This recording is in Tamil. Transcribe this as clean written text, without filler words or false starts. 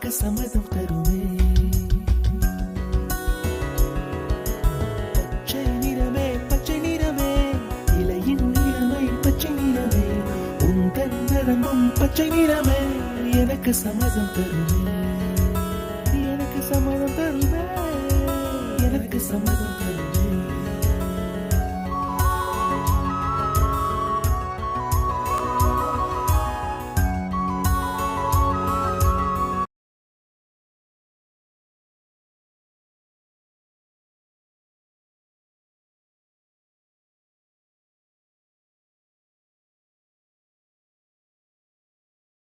எனக்கு சம்மதம் தருமே. பச்சை நிறமே பச்சை நிறமே, இலையின் நிறமை பச்சை நிறமே, உந்தன் நரம்பும் பச்சை நிறமே, எனக்கு சம்மதம் தருமே, எனக்கு சம்மதம் தருமே, எனக்கு சம்மதம் தருமே.